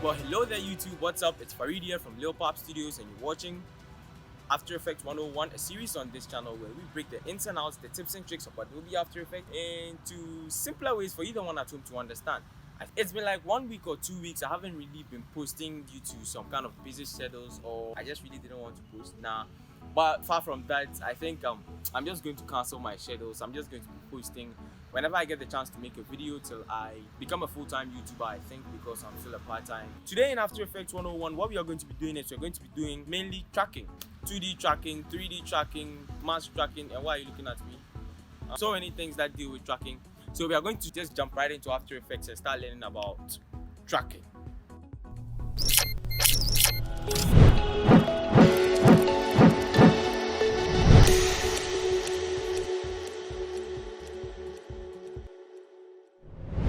Well, hello there YouTube, what's up? It's Farid here from Lil Pop Studios and you're watching After Effects 101, a series on this channel where we break the ins and outs, the tips and tricks of Adobe After Effects into simpler ways for either one at home to understand. It's been like 1 week or 2 weeks. I haven't really been posting due to some kind of busy schedules, or I just really didn't want to post now. But far from that, I think I'm just going to cancel my schedules. I'm just going to be posting whenever I get the chance to make a video till I become a full-time YouTuber, I think, because I'm still a part-time. Today in After Effects 101, what we are going to be doing is we're going to be doing mainly tracking. 2D tracking, 3D tracking, mass tracking, and why are you looking at me? So many things that deal with tracking. So we are going to just jump right into After Effects and start learning about tracking.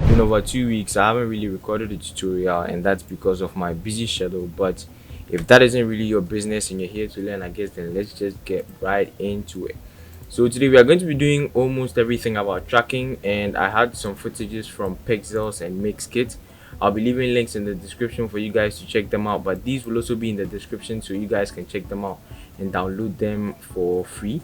In over 2 weeks, I haven't really recorded a tutorial, and that's because of my busy schedule. But if that isn't really your business and you're here to learn, I guess then let's just get right into it. So today we are going to be doing almost everything about tracking, and I had some footages from Pixels and Mixkit. I'll be leaving links in the description for you guys to check them out, but these will also be in the description so you guys can check them out and download them for free.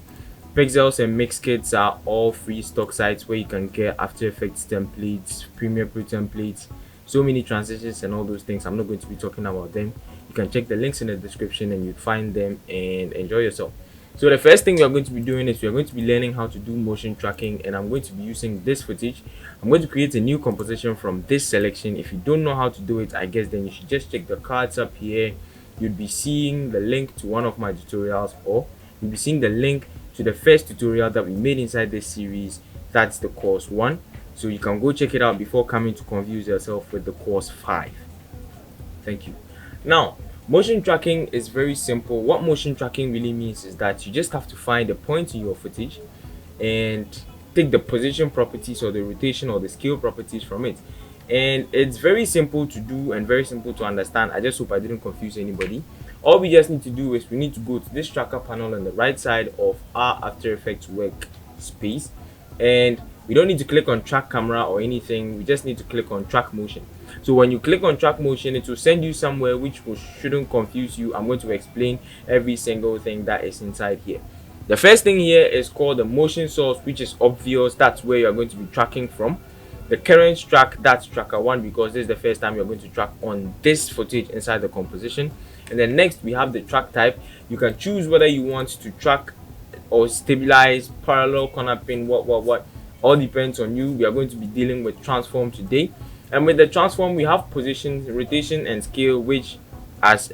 Pixels and Mixkits are all free stock sites where you can get After Effects templates, Premiere Pro templates, so many transitions and all those things. I'm not going to be talking about them. You can check the links in the description and you'd find them and enjoy yourself. So the first thing we are going to be doing is we are going to be learning how to do motion tracking, and I'm going to be using this footage. I'm going to create a new composition from this selection. If you don't know how to do it, I guess then you should just check the cards up here. You'd be seeing the link to one of my tutorials, or you'll be seeing the link to the first tutorial that we made inside this series. That's the course 1, so you can go check it out before coming to confuse yourself with the course 5. Thank you. Now, motion tracking is very simple. What motion tracking really means is that you just have to find a point in your footage and take the position properties or the rotation or the scale properties from it, and it's very simple to do and very simple to understand. I just hope I didn't confuse anybody. All we just need to do is we need to go to this tracker panel on the right side of our After Effects workspace, and we don't need to click on track camera or anything. We just need to click on track motion. So when you click on track motion, it will send you somewhere which shouldn't confuse you. I'm going to explain every single thing that is inside here. The first thing here is called the motion source, which is obvious. That's where you're going to be tracking from. The current track, that's tracker 1, because this is the first time you're going to track on this footage inside the composition. And then next we have the track type. You can choose whether you want to track or stabilize, parallel, corner pin, what all depends on you. We are going to be dealing with transform today, and with the transform we have position, rotation and scale, which as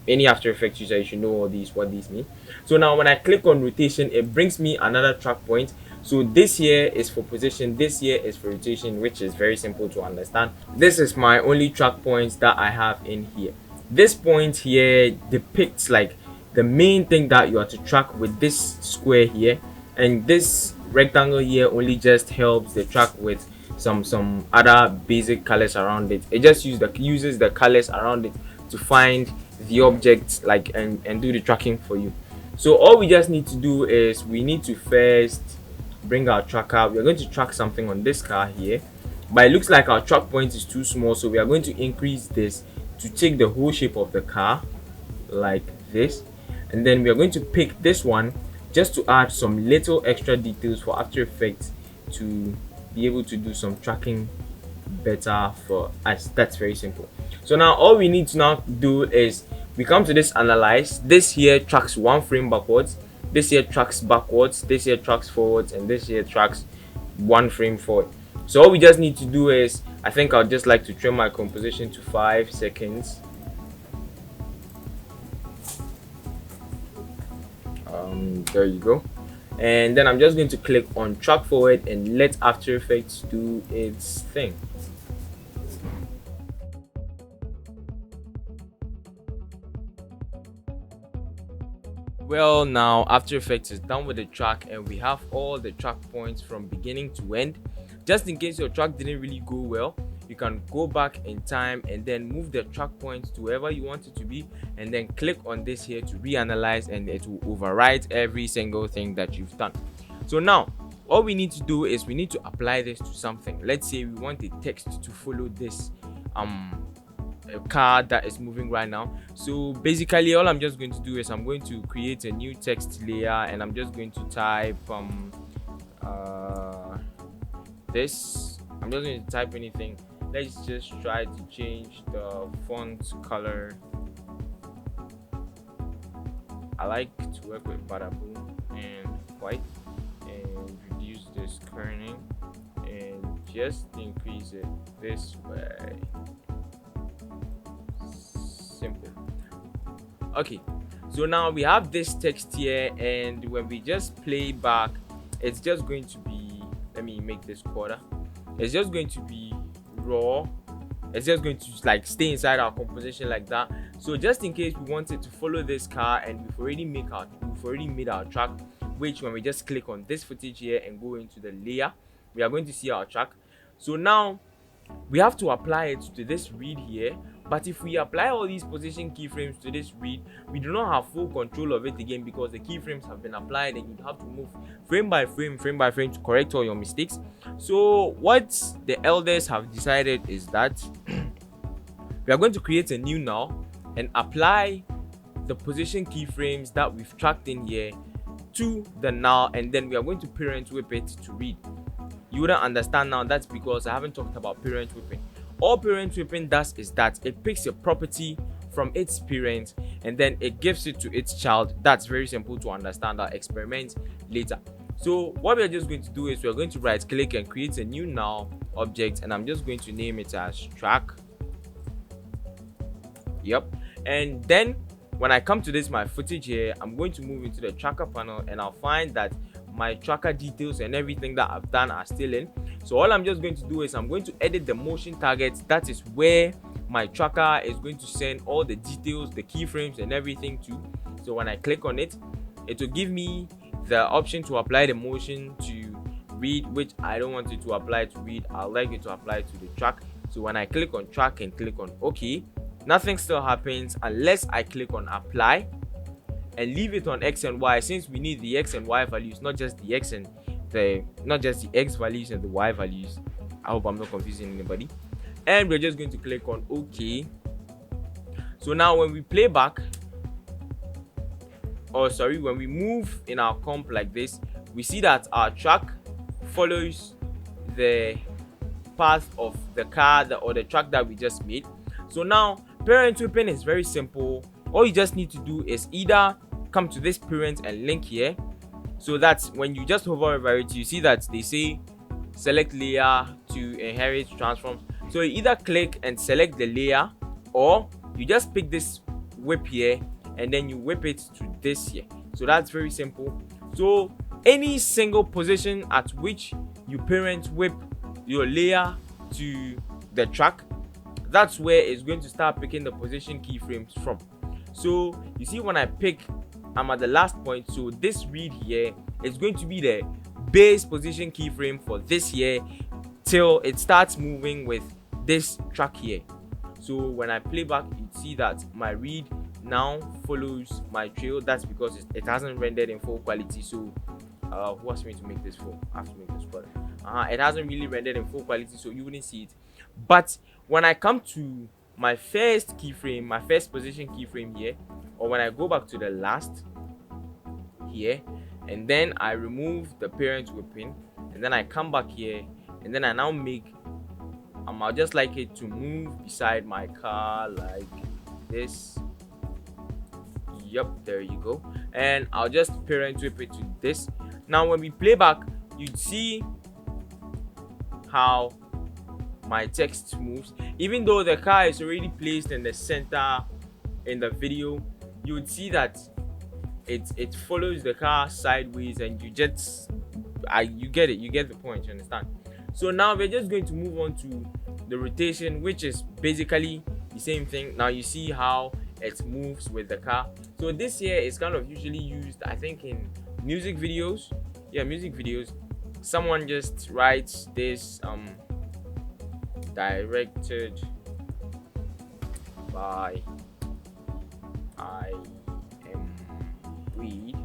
any After Effects user you should know all these, what these mean. So now when I click on rotation, it brings me another track point. So this here is for position, this here is for rotation, which is very simple to understand. This is my only track points that I have in here. This point here depicts like the main thing that you are to track with this square here, and this rectangle here only just helps the track with some other basic colors around it. It just uses the colors around it to find the objects like and do the tracking for you. So all we just need to do is we need to first bring our tracker. We are going to track something on this car here, but it looks like our track point is too small, so we are going to increase this to take the whole shape of the car like this, and then we are going to pick this one just to add some little extra details for After Effects to be able to do some tracking better for us. That's very simple. So now all we need to now do is we come to this analyze. This here tracks 1 frame backwards, this here tracks backwards, this here tracks forwards, and this here tracks 1 frame forward. So all we just need to do is, I think I'd just like to trim my composition to 5 seconds. There you go. And then I'm just going to click on track forward and let After Effects do its thing. Well, now After Effects is done with the track, and we have all the track points from beginning to end. Just in case your track didn't really go well, you can go back in time and then move the track points to wherever you want it to be, and then click on this here to reanalyze, and it will overwrite every single thing that you've done. So now all we need to do is we need to apply this to something. Let's say we want the text to follow this a car that is moving right now. So basically all I'm just going to do is I'm going to create a new text layer, and I'm just going to type this. I'm just going to type anything. Let's just try to change the font color. I like to work with Badaboom and white, and reduce this kerning and just increase it this way. Simple. Okay, so now we have this text here, and when we just play back, it's just going to be, let me make this quarter, it's just going to be raw. It's just going to like stay inside our composition like that. So just in case we wanted to follow this car, and we've already made our track, which when we just click on this footage here and go into the layer, we are going to see our track. So now we have to apply it to this read here. But if we apply all these position keyframes to this read, we do not have full control of it again, because the keyframes have been applied and you have to move frame by frame to correct all your mistakes. So what the elders have decided is that we are going to create a new null and apply the position keyframes that we've tracked in here to the null, and then we are going to parent whip it to read. You wouldn't understand now. That's because I haven't talked about parent whipping. All parent whipping does is that it picks a property from its parent and then it gives it to its child. That's very simple to understand. I'll experiment later. So what we're just going to do is we're going to right click and create a new null object, and I'm just going to name it as track. Yep. And then when I come to this my footage here, I'm going to move into the tracker panel, and I'll find that my tracker details and everything that I've done are still in. So all I'm just going to do is I'm going to edit the motion target. That is where my tracker is going to send all the details, the keyframes and everything to. So when I click on it, it will give me the option to apply the motion to read, which I don't want it to apply to read. I like it to apply to the track. So when I click on track and click on OK, nothing still happens unless I click on apply and leave it on X and Y, since we need the X and Y values, not just the X values and the Y values. I hope I'm not confusing anybody. And we're just going to click on OK. So now when we play back, when we move in our comp like this, we see that our track follows the path of the car or the track that we just made. So now parent whipping is very simple. All you just need to do is either come to this parent and link here. So that's when you just hover over it, you see that they say select layer to inherit transforms. So you either click and select the layer, or you just pick this whip here and then you whip it to this here. So that's very simple. So any single position at which you parent whip your layer to the track, that's where it's going to start picking the position keyframes from. So you see when I pick, I'm at the last point. So this read here is going to be the base position keyframe for this here till it starts moving with this track here. So when I play back, you see that my read now follows my trail. That's because it hasn't rendered in full quality. So who asked me to make this full? I have to make this full. It hasn't really rendered in full quality, so you wouldn't see it. But when I come to my first keyframe, my first position keyframe here, or when I go back to the last here, and then I remove the parent whipping, and then I come back here, and then I now make I'll just like it to move beside my car like this. Yep, there you go. And I'll just parent whip it to this. Now when we play back, you'd see how my text moves. Even though the car is already placed in the center in the video, you would see that it follows the car sideways, and you get it, you get the point, you understand. So now we're just going to move on to the rotation, which is basically the same thing. Now you see how it moves with the car. So this here is kind of usually used, I think, in music videos. Yeah, music videos. Someone just writes this directed by I am Weed,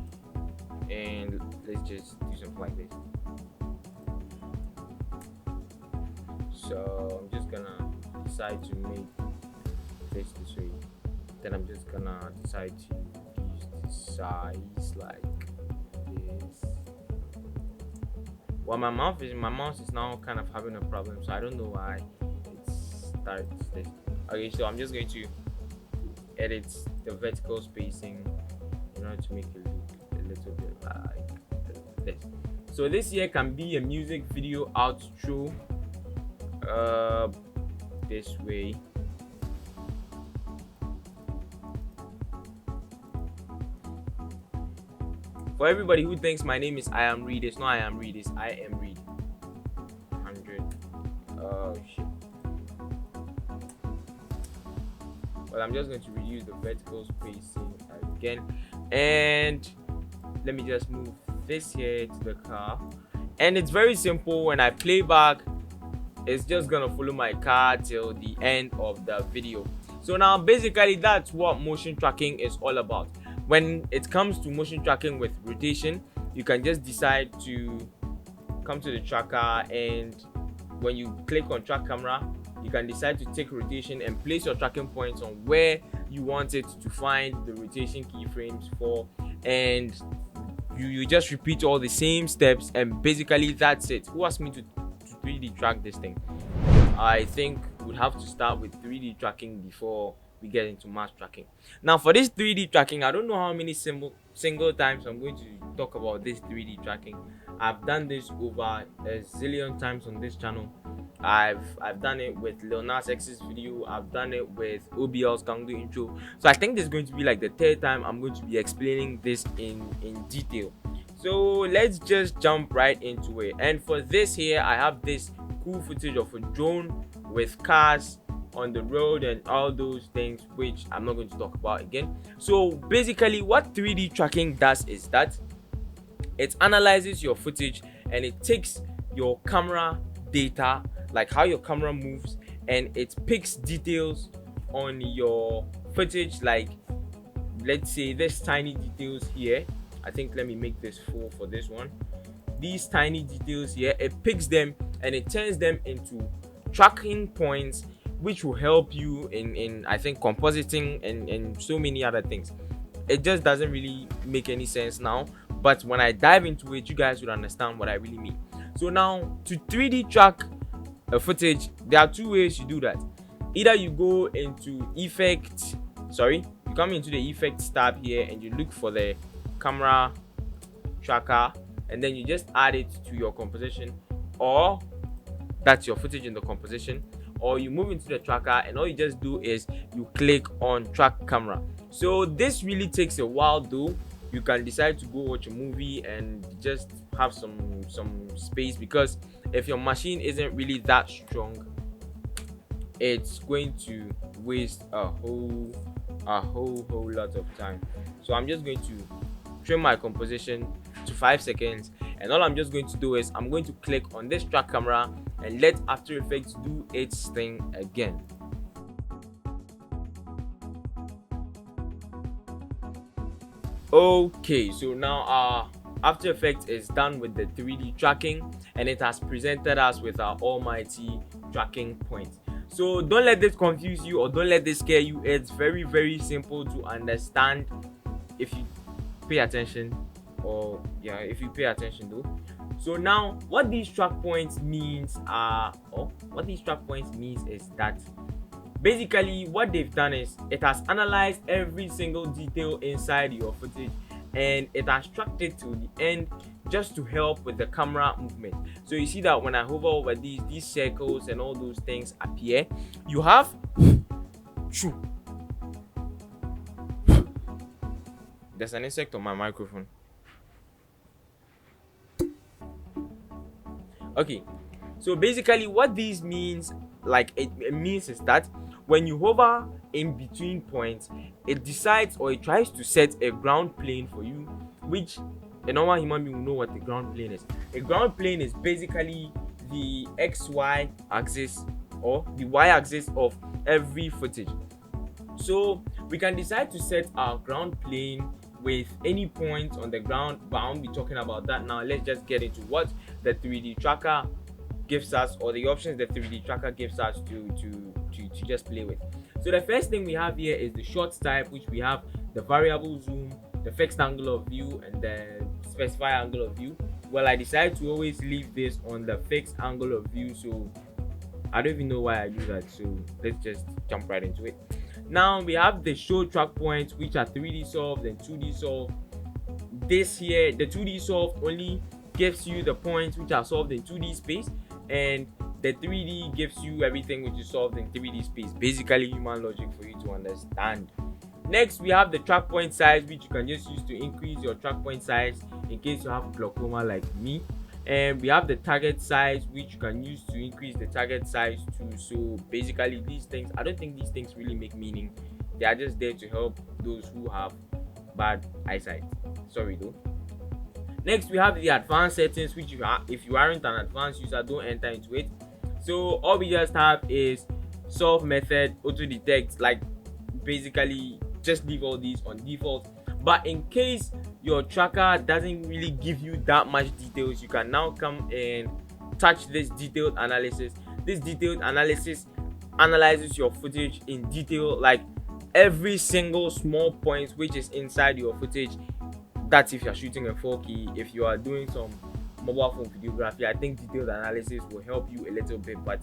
and let's just do something like this. So I'm just gonna decide to make this way. Then I'm just gonna decide to use the size like this. Well, my mouse is now kind of having a problem, so I don't know why it starts this. Okay, so I'm just going to edit the vertical spacing in order to make it look a little bit like this. So this here can be a music video outro this way. For everybody who thinks my name is I Am Reed, it's not I Am Reed, it's I Am Reed. 100. Oh shit. Well, I'm just going to reduce the vertical spacing again, and let me just move this here to the car. And it's very simple. When I play back, it's just gonna follow my car till the end of the video. So now basically that's what motion tracking is all about. When it comes to motion tracking with rotation, you can just decide to come to the tracker, and when you click on track camera, you can decide to take rotation and place your tracking points on where you want it to find the rotation keyframes for, and you just repeat all the same steps, and basically that's it. Who asked me to 3D track this thing? I think we'd have to start with 3D tracking before we get into mass tracking. Now for this 3D tracking, I don't know how many single times I'm going to talk about this 3D tracking. I've done this over a zillion times on this channel. I've done it with Lil Nas X's video. I've done it with OBL's Kangdo intro. So I think this is going to be like the third time I'm going to be explaining this in detail. So let's just jump right into it. And for this here, I have this cool footage of a drone with cars on the road and all those things, which I'm not going to talk about again. So basically what 3D tracking does is that it analyzes your footage and it takes your camera data, like how your camera moves, and it picks details on your footage, like let's say there's tiny details here. I think let me make this full for this one. These tiny details here, it picks them and it turns them into tracking points, which will help you in I think compositing and so many other things. It just doesn't really make any sense now, but when I dive into it, you guys will understand what I really mean. So now to 3D track a footage, there are two ways you do that. Either you go into you come into the effects tab here and you look for the camera tracker, and then you just add it to your composition, or that's your footage in the composition, or you move into the tracker and all you just do is you click on track camera. So this really takes a while though. You can decide to go watch a movie and just have some space, because if your machine isn't really that strong, it's going to waste a whole lot of time. So I'm just going to trim my composition to 5 seconds, and all I'm just going to do is I'm going to click on this track camera and let After Effects do its thing again. Okay, so now After Effects is done with the 3D tracking, and it has presented us with our almighty tracking point. So don't let this confuse you, or don't let this scare you. It's very simple to understand if you pay attention, or yeah, if you pay attention though. So now what these track points means is that basically what they've done is it has analyzed every single detail inside your footage, and it has tracked it to the end just to help with the camera movement. So you see that when I hover over these circles and all those things appear, you have there's an insect on my microphone. Okay, so basically what these means, like it means is that when you hover in between points, it decides, or it tries to set a ground plane for you, which a normal human being will know what the ground plane is. A ground plane is basically the XY axis or the Y axis of every footage. So we can decide to set our ground plane with any point on the ground, but I won't be talking about that now. Let's just get into what the 3D tracker gives us, or the options the 3D tracker gives us to just play with. So the first thing we have here is the shot type, which we have the variable zoom, the fixed angle of view, and then specify angle of view. Well, I decided to always leave this on the fixed angle of view, so I don't even know why I do that. So let's just jump right into it. Now we have the show track points, which are 3D solved and 2D solved. This here, the 2D solved only gives you the points which are solved in 2D space, and the 3D gives you everything which is solved in 3D space. Basically human logic for you to understand. Next, we have the track point size, which you can just use to increase your track point size in case you have glaucoma like me. And we have the target size, which you can use to increase the target size too. So basically these things, I don't think these things really make meaning. They are just there to help those who have bad eyesight. Sorry though. Next, we have the advanced settings, which if you aren't an advanced user, don't enter into it. So all we just have is solve method, auto detect. Like basically just leave all these on default, but in case your tracker doesn't really give you that much details, you can now come and touch this detailed analysis. This detailed analysis analyzes your footage in detail, like every single small point which is inside your footage. That's if you're shooting a 4K. If you are doing some mobile phone videography, I think detailed analysis will help you a little bit, but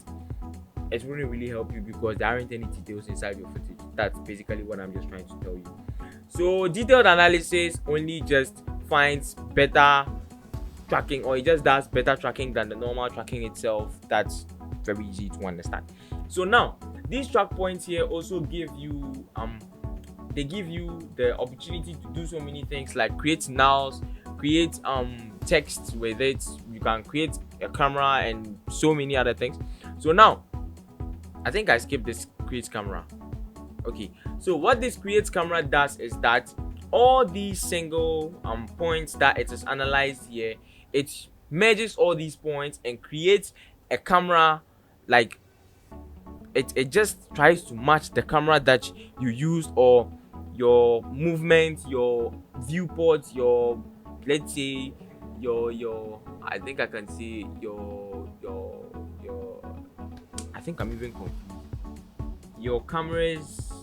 it wouldn't really help you because there aren't any details inside your footage. That's basically what I'm just trying to tell you. So detailed analysis only just finds better tracking, or it just does better tracking than the normal tracking itself. That's very easy to understand. So now these track points here also give you they give you the opportunity to do so many things, like create nulls, create text with it, you can create a camera and so many other things. So now I think I skipped this create camera. Okay, so what this create camera does is that all these single points that it is analyzed here, it merges all these points and creates a camera. Like it just tries to match the camera that you used, or your movement, your viewport, your, let's say your I think I can say your I think I'm even confused. Your cameras,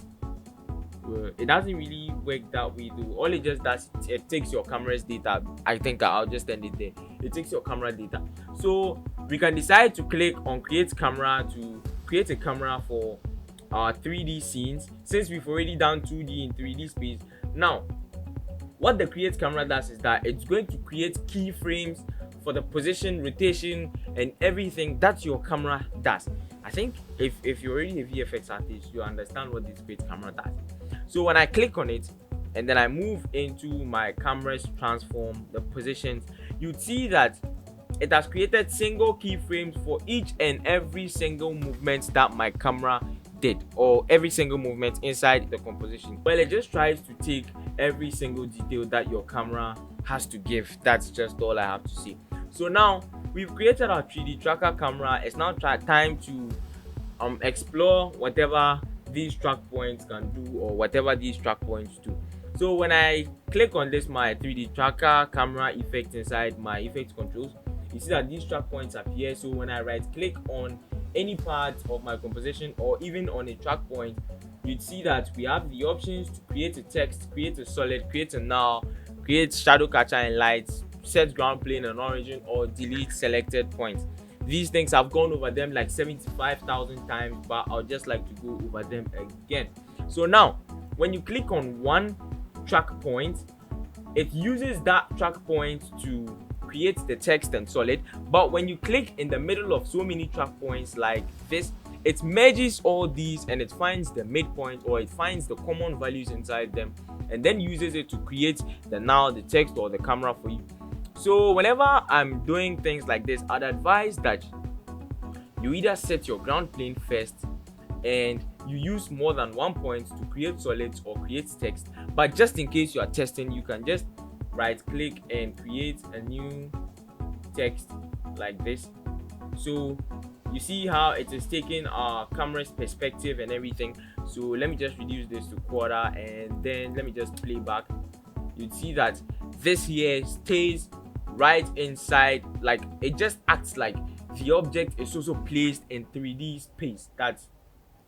it doesn't really work that way though. All it just does, it takes your camera's data. I think I'll just end it there. It takes your camera data. So we can decide to click on create camera to create a camera for our 3D scenes, since we've already done 2D in 3D space. Now what the create camera does is that it's going to create keyframes for the position, rotation, and everything that your camera does. I think if you're already a VFX artist, you understand what this create camera does. So when I click on it and then I move into my camera's transform, the positions, you'd see that it has created single keyframes for each and every single movement that my camera did, or every single movement inside the composition. Well, it just tries to take every single detail that your camera has to give. That's just all I have to say. So now we've created our 3D tracker camera. It's now time to explore whatever these track points can do, or whatever these track points do. So when I click on this, my 3D tracker camera effect inside my effect controls, you see that these track points appear. So when I right click on any part of my composition, or even on a track point, you'd see that we have the options to create a text, create a solid, create a null, create shadow catcher and lights, set ground plane and origin, or delete selected points. These things I've gone over them like 75,000 times, but I'll just like to go over them again. So now when you click on one track point, it uses that track point to create the text and solid. But when you click in the middle of so many track points like this, it merges all these and it finds the midpoint, or it finds the common values inside them, and then uses it to create the null, the text, or the camera for you. So whenever I'm doing things like this, I'd advise that you either set your ground plane first and you use more than one point to create solids or create text. But just in case you are testing, you can just right click and create a new text like this. So you see how it is taking our camera's perspective and everything. So let me just reduce this to quarter, and then let me just play back. You'd see that this here stays right inside, like it just acts like the object is also placed in 3D space. That's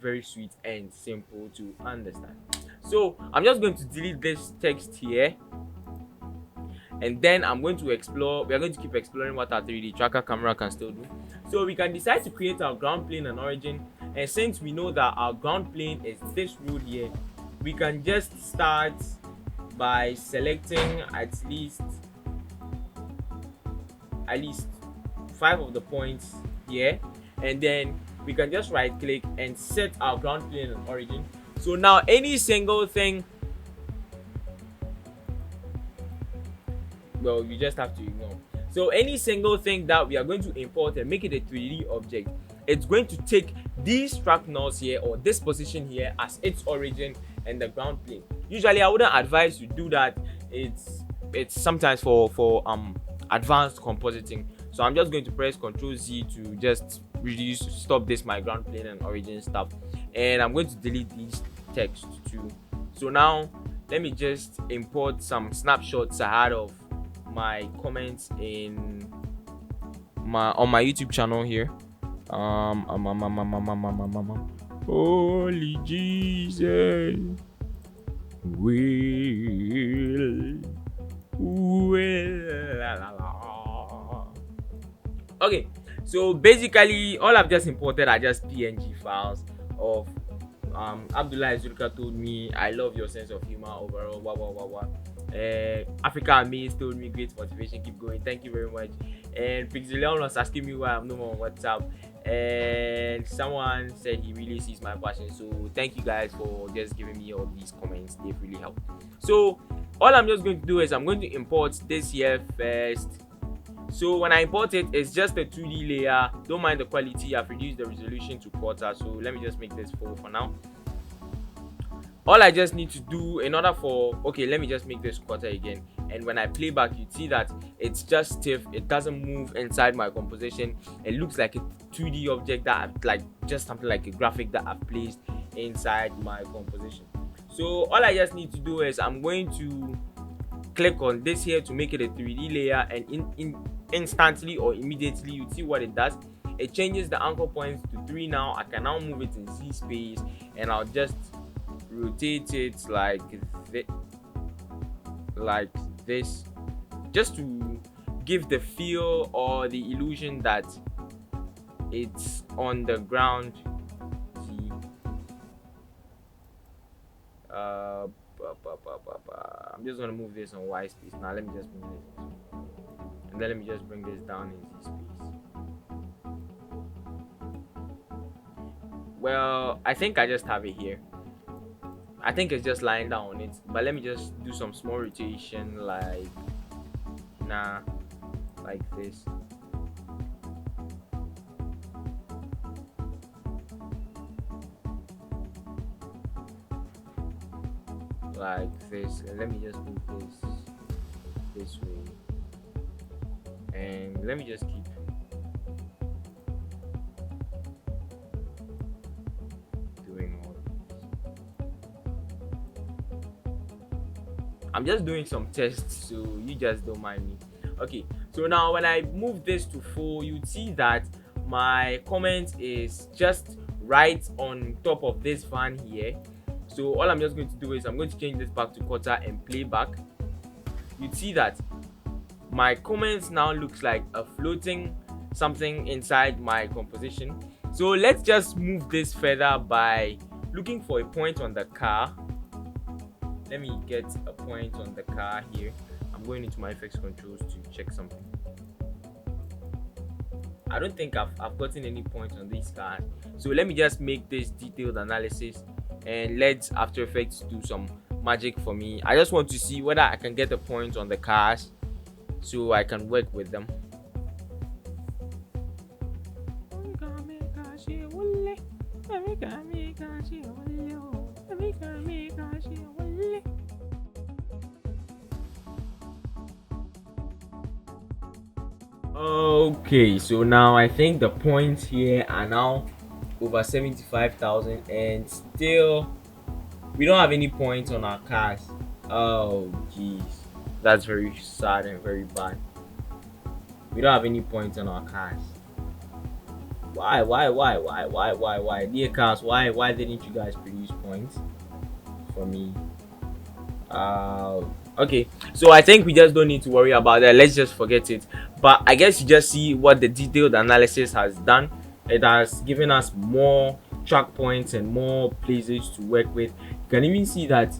very sweet and simple to understand. So I'm just going to delete this text here, and then I'm going to explore. We are going to keep exploring what our 3D tracker camera can still do. So we can decide to create our ground plane and origin, and since we know that our ground plane is this road here, we can just start by selecting at least 5 of the points here, and then we can just right click and set our ground plane and origin. So now any single thing, well, you just have to ignore. So any single thing that we are going to import and make it a 3D object, it's going to take these track nulls here, or this position here, as its origin and the ground plane. Usually I wouldn't advise you do that. It's sometimes for advanced compositing. So I'm just going to press Ctrl Z to just stop this my ground plane and origin stuff, and I'm going to delete these text too. So now let me just import some snapshots I had of my comments on my YouTube channel here. Holy Jesus, okay, so basically all I've just imported are just PNG files of Abdullah Zulka told me, I love your sense of humor overall, Africa Amaze told me, great motivation, keep going, thank you very much. And Pixeleon was asking me why I'm no more on WhatsApp, and someone said he really sees my passion. So thank you guys for just giving me all these comments, they've really helped. So all I'm just going to do is I'm going to import this here first. So when I import it, it's just a 2D layer. Don't mind the quality, I've reduced the resolution to quarter. So let me just make this full for now. All I just need to do in order for, okay, let me just make this quarter again, and when I play back, you see that it's just stiff, it doesn't move inside my composition. It looks like a 2D object that I've, like, just something like a graphic that I've placed inside my composition. So all I just need to do is I'm going to click on this here to make it a 3D layer, and instantly or immediately you see what it does. It changes the anchor points to 3 now. I can now move it in Z space, and I'll just rotate it like this, just to give the feel or the illusion that it's on the ground. See, I'm just gonna move this on Y space now. Let me just move this, and then let me just bring this down in Z space. Well, I think I just have it here. I think it's just lying down on it, but let me just do some small rotation, like this. Like this, and let me just move this way, and let me just keep doing all this. I'm just doing some tests, so you just don't mind me. Okay, so now when I move this to full, you'd see that my comment is just right on top of this van here. So all I'm just going to do is I'm going to change this back to quarter and play back. You'd see that my comments now looks like a floating something inside my composition. So let's just move this further by looking for a point on the car. Let me get a point on the car here. I'm going into my effects controls to check something. I don't think I've gotten any points on these cars. So let me just make this detailed analysis, and let After Effects do some magic for me. I just want to see whether I can get a point on the cars so I can work with them. Okay, so now I think the points here are now over 75,000, and still we don't have any points on our cars. Oh jeez, that's very sad and very bad. We don't have any points on our cars. Why? Dear cars, why didn't you guys produce points for me? Okay, so I think we just don't need to worry about that. Let's just forget it. But I guess you just see what the detailed analysis has done. It has given us more track points and more places to work with. You can even see that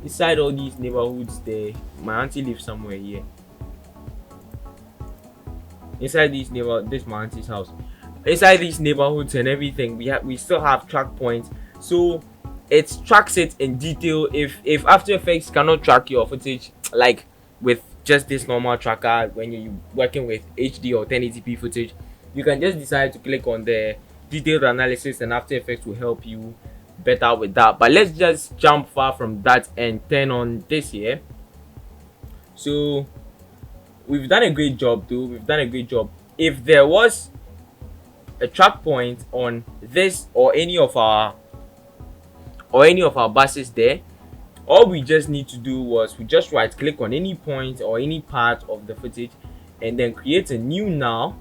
inside all these neighborhoods there, my auntie lives somewhere here. Inside this my auntie's house. Inside these neighborhoods and everything, we still have track points. So it tracks it in detail. If After Effects cannot track your footage like with just this normal tracker, when you're working with HD or 1080p footage, you can just decide to click on the detailed analysis, and After Effects will help you better with that. But let's just jump far from that and turn on this here. So we've done a great job, though. We've done a great job. If there was a track point on this or any of our buses there, all we just need to do was we just right click on any point or any part of the footage and then create a new now.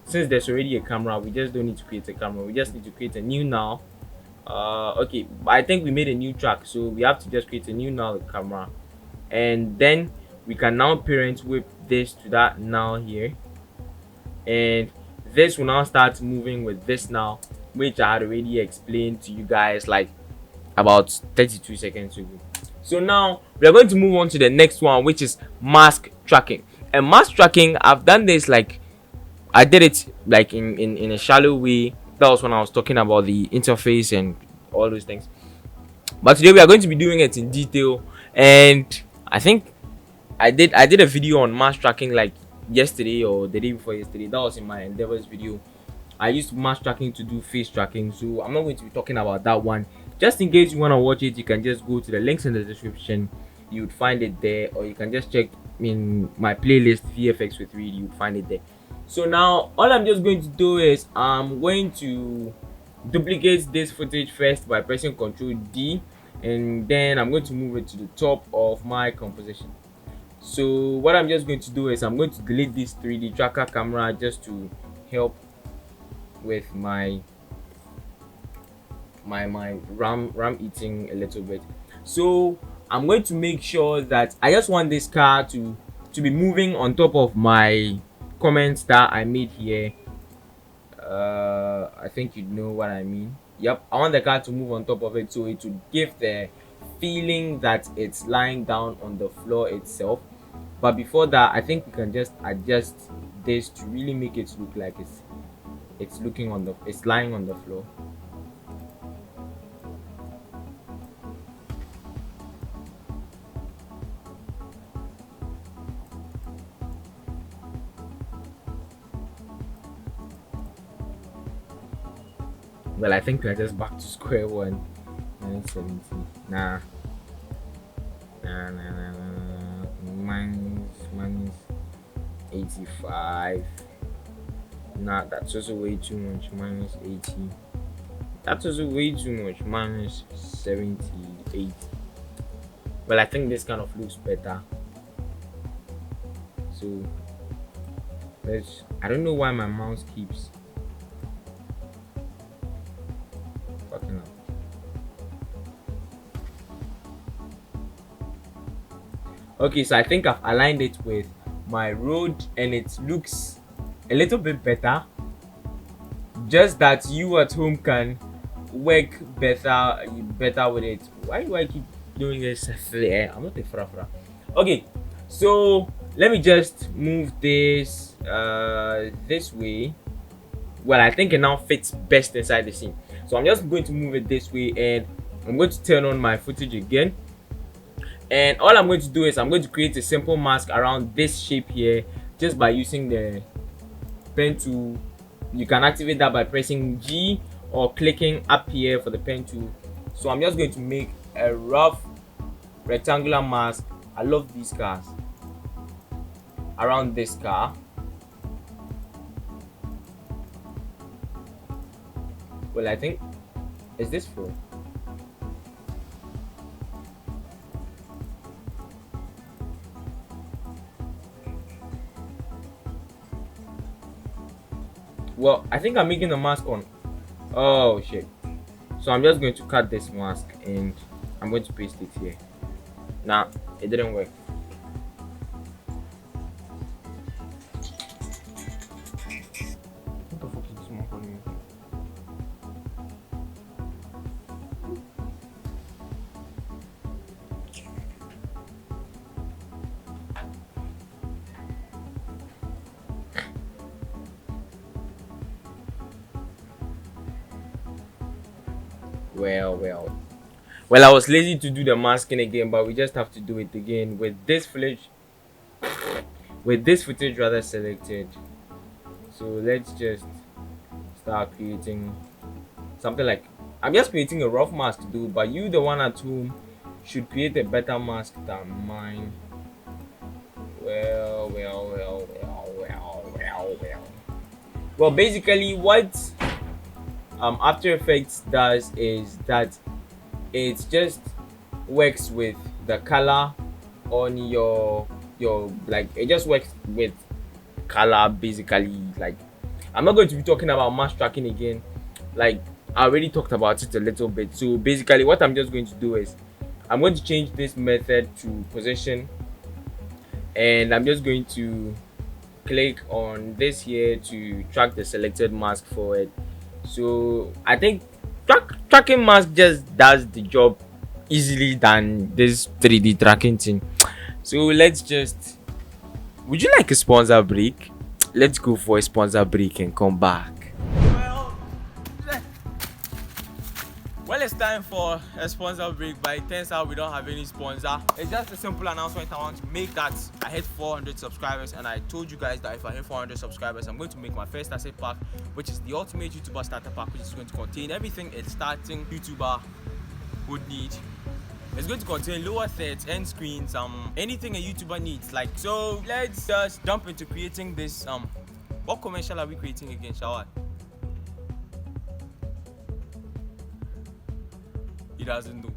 Since there's already a camera, we just don't need to create a camera, we just need to create a new now. Okay, I think we made a new track, so we have to just create a new now camera, and then we can now parent whip this to that now here, and this will now start moving with this now, which I had already explained to you guys like about 32 seconds ago. So now we are going to move on to the next one, which is mask tracking. And mask tracking, I've done this like I did it like in a shallow way. That was when I was talking about the interface and all those things. But today we are going to be doing it in detail, and I think I did a video on mask tracking like yesterday or the day before yesterday. That was in my endeavors video. I used mask tracking to do face tracking, so I'm not going to be talking about that one. Just in case you want to watch it, you can just go to the links in the description. You would find it there, or you can just check in my playlist VFX with Reed. You would find it there. So now all I'm just going to do is I'm going to duplicate this footage first by pressing Ctrl D, and then I'm going to move it to the top of my composition. So what I'm just going to do is I'm going to delete this 3D tracker camera just to help with my RAM eating a little bit. So I'm going to make sure that I just want this car to be moving on top of my comments that I made here. I think you know what I mean. Yep, I want the car to move on top of it, so it would give the feeling that it's lying down on the floor itself. But before that, I think we can just adjust this to really make it look like it's lying on the floor. Well, I think we're just back to square one. 970. Nah. Minus 85. Nah, that's also way too much. Minus 80. That's also way too much. Minus 78. Well, I think this kind of looks better. So I don't know why my mouse keeps fucking up. Okay, so I think I've aligned it with my road and it looks a little bit better. Just that you at home can work better with it. Why do I keep doing this? I'm not a fra. Okay, so let me just move this this way. Well, I think it now fits best inside the scene. So I'm just going to move it this way, and I'm going to turn on my footage again. And all I'm going to do is I'm going to create a simple mask around this shape here just by using the pen tool. You can activate that by pressing G or clicking up here for the pen tool. So I'm just going to make a rough rectangular mask. I love these cars. Around this car. Well, I think, is this full? Well, I think I'm making the mask on. Oh shit. So I'm just going to cut this mask and I'm going to paste it here. Nah, it didn't work. What the fuck is this one calling me? Well, I was lazy to do the masking again, but we just have to do it again with this footage rather selected. So let's just start creating something like, I'm just creating a rough mask to do, but you, the one at home, should create a better mask than mine. Well, basically what After Effects does is that it just works with the color on your like, it just works with color basically. Like, I'm not going to be talking about mask tracking again, like I already talked about it a little bit. So basically what I'm just going to do is I'm going to change this method to position, and I'm just going to click on this here to track the selected mask forward. So I think tracking mask just does the job easily than this 3D tracking thing. So let's just, would you like a sponsor break? Let's go for a sponsor break and come back. Well, it's time for a sponsor break, but it turns out we don't have any sponsor. It's just a simple announcement I want to make that I hit 400 subscribers, and I told you guys that if I hit 400 subscribers, I'm going to make my first asset pack, which is the ultimate YouTuber starter pack, which is going to contain everything a starting YouTuber would need. It's going to contain lower thirds, end screens, anything a YouTuber needs. Like, so let's just jump into creating this. What commercial are we creating again, Shawad? He doesn't know.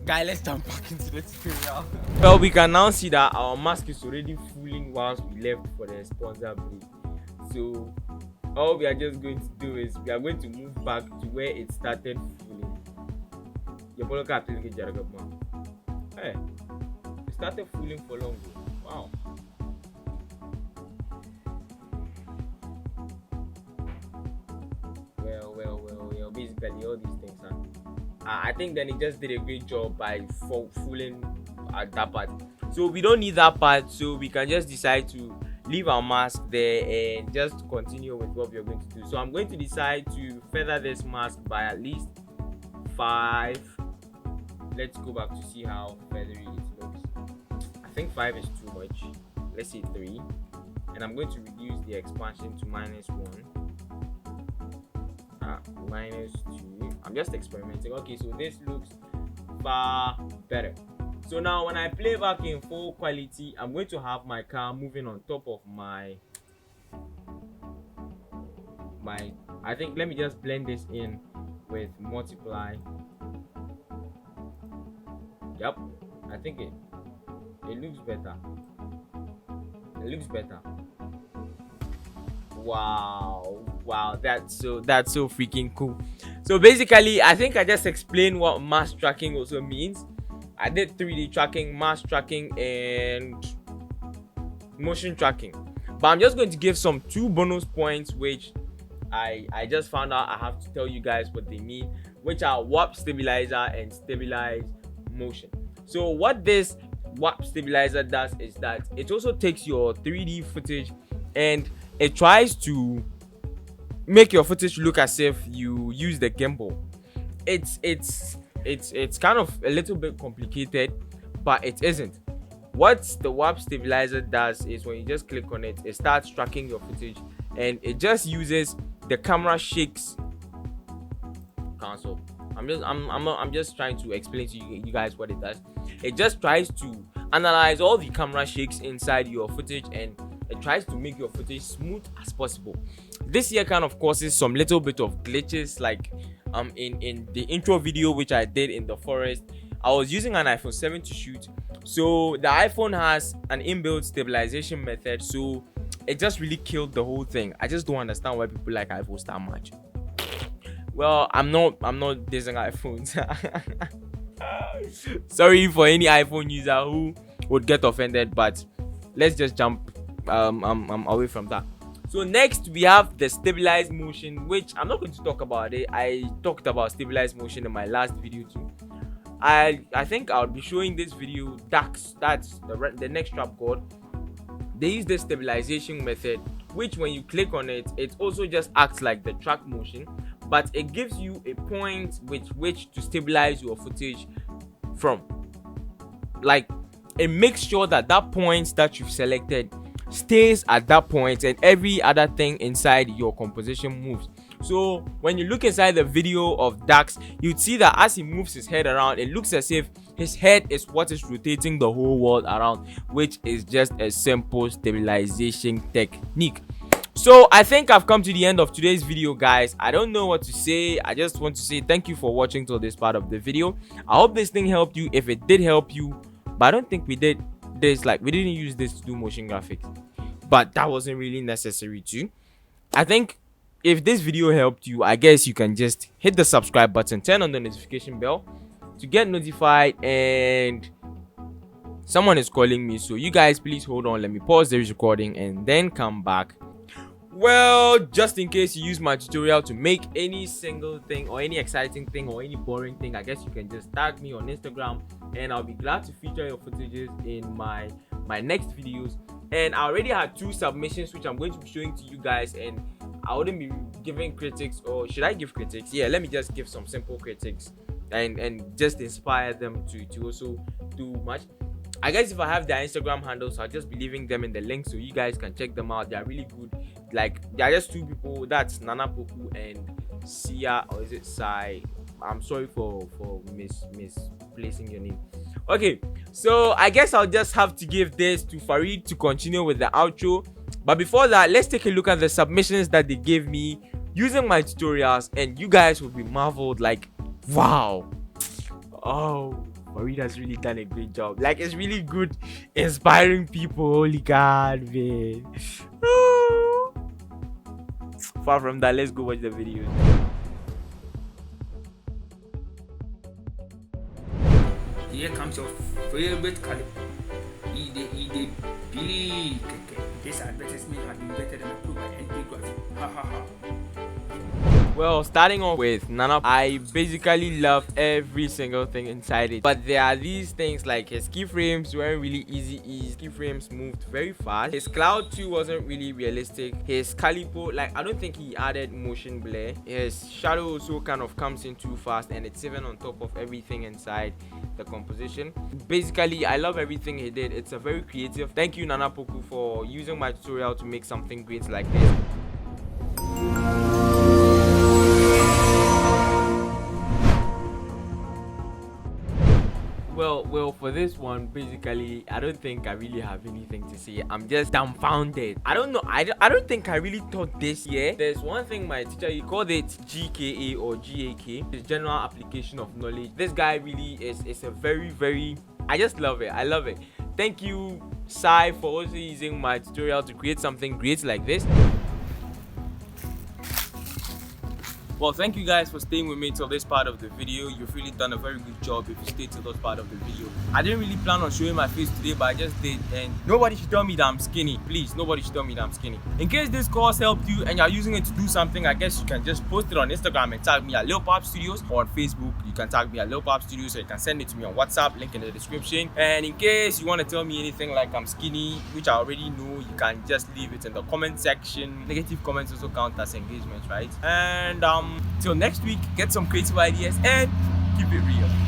Guy, let's jump back into the tutorial. Well, we can now see that our mask is already fooling whilst we left for the sponsor break. So all we are just going to do is we are going to move back to where it started fooling. Hey, it started fooling for long. Wow. Well, basically all these things, huh? I think then it just did a great job by fooling at that part. So we don't need that part, so we can just decide to leave our mask there and just continue with what we're going to do. So I'm going to decide to feather this mask by at least 5. Let's go back to see how feathery it looks. I think 5 is too much. Let's say 3. And I'm going to reduce the expansion to -1. -2. I'm just experimenting. Okay, so this looks far better. So now when I play back in full quality, I'm going to have my car moving on top of my I think, let me just blend this in with multiply. Yep, I think it looks better. It looks better. Wow, that's so freaking cool. So basically I think I just explained what mask tracking also means. I did 3D tracking, mask tracking, and motion tracking, but I'm just going to give some 2 bonus points which I just found out I have to tell you guys what they mean, which are warp stabilizer and stabilize motion. So what this warp stabilizer does is that it also takes your 3D footage and it tries to make your footage look as if you use the gimbal. It's kind of a little bit complicated, but it isn't. What the warp stabilizer does is when you just click on it, it starts tracking your footage, and it just uses the camera shakes. Cancel. I'm just trying to explain to you guys what it does. It just tries to analyze all the camera shakes inside your footage, and it tries to make your footage smooth as possible. This here kind of causes some little bit of glitches, like in the intro video which I did in the forest. I was using an iPhone 7 to shoot, so the iPhone has an inbuilt stabilization method, so it just really killed the whole thing. I just don't understand why people like iPhones that much. Well, I'm not dissing iPhones. Sorry for any iPhone user who would get offended, but let's just jump away from that. So next we have the stabilized motion, which I'm not going to talk about it. I talked about stabilized motion in my last video too. I think I'll be showing this video. That's the next trap code. They use the stabilization method, which when you click on it, it also just acts like the track motion, but it gives you a point with which to stabilize your footage from. Like, it makes sure that that point that you've selected stays at that point and every other thing inside your composition moves. So when you look inside the video of Dax, you'd see that as he moves his head around, it looks as if his head is what is rotating the whole world around, which is just a simple stabilization technique. So I think I've come to the end of today's video, guys. I don't know what to say. I just want to say thank you for watching till this part of the video. I hope this thing helped you. If it did help you, but I don't think we did this, like we didn't use this to do motion graphics, but that wasn't really necessary too. I think if this video helped you, I guess you can just hit the subscribe button, turn on the notification bell to get notified. And someone is calling me, so you guys please hold on. Let me pause the recording and then come back. Well, just in case you use my tutorial to make any single thing or any exciting thing or any boring thing, I guess you can just tag me on Instagram and I'll be glad to feature your footages in my next videos. And I already had 2 submissions which I'm going to be showing to you guys, and I wouldn't be giving critics, or should I give critics? Yeah, let me just give some simple critics and just inspire them to also do much. I guess if I have their Instagram handles, I'll just be leaving them in the link so you guys can check them out. They're really good. Like, they're just 2 people. That's Nana Poku and Sia, or is it Sai? I'm sorry for misplacing your name. Okay, so I guess I'll just have to give this to Farid to continue with the outro. But before that, let's take a look at the submissions that they gave me using my tutorials, and you guys will be marveled. Like, wow, oh, Farid has really done a great job. Like, it's really good inspiring people. Holy God, man. Far from that, let's go watch the video. Here comes your favorite color. ED big. This advertisement has been better than approved by NP. Ha ha ha. Well, starting off with Nana, I basically love every single thing inside it, but there are these things like his keyframes weren't really easy. Keyframes moved very fast. His cloud too wasn't really realistic. His calipo, like, I don't think he added motion blur. His shadow also kind of comes in too fast, and it's even on top of everything inside the composition. Basically, I love everything he did. It's a very creative. Thank you, Nana Poku, for using my tutorial to make something great like this. Well, for this one, basically, I don't think I really have anything to say. I'm just dumbfounded. I don't know. I don't think I really thought this. Yeah, there's one thing my teacher, he called it GKA or GAK. It's general application of knowledge. This guy really is a very, I just love it. I love it. Thank you, Sai, for also using my tutorial to create something great like this. Well, thank you guys for staying with me till this part of the video. You've really done a very good job if you stayed till this part of the video. I didn't really plan on showing my face today, but I just did, and nobody should tell me that I'm skinny. Please, nobody should tell me that I'm skinny. In case this course helped you and you're using it to do something, I guess you can just post it on Instagram and tag me at Lil Pop Studios, or on Facebook you can tag me at Lil Pop Studios, or you can send it to me on WhatsApp, link in the description. And in case you want to tell me anything like I'm skinny, which I already know, you can just leave it in the comment section. Negative comments also count as engagement, right? And till next week, get some creative ideas and keep it real.